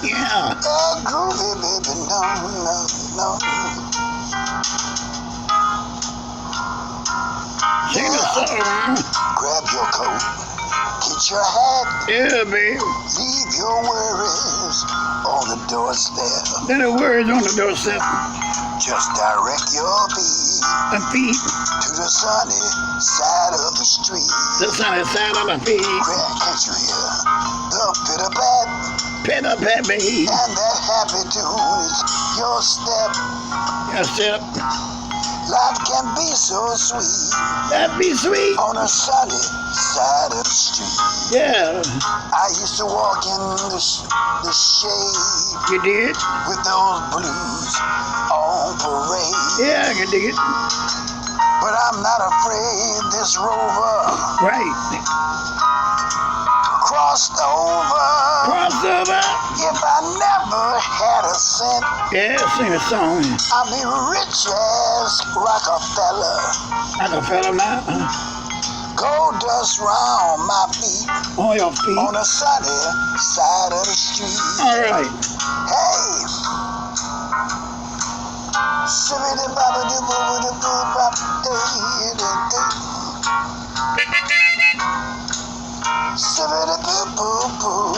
Yeah. Groovy, baby, no. Sing a song. Grab your coat, get your hat, Yeah, baby. leave your worries on the doorstep. Then the words on the doorstep. Just direct your feet to the sunny side of the street. The sunny side of the feet. Can't you hear the pitter-pat? Pitter-pat, baby. And that happy tune is your step. Your step. Life can be so sweet. That'd be sweet. On the sunny side of the street. Yeah. I used to walk in the shade. You did? With those blues on parade. Yeah, I can dig it. But I'm not afraid this rover. Right. Crossed over. Crossed over. If I never had a cent. Yeah, sing a song. I'll be rich as Rockefeller. Rockefeller now. Gold dust round my feet. On your feet. On the sunny side of the street. All right. Hey. Sibbity-boo-boo-boo.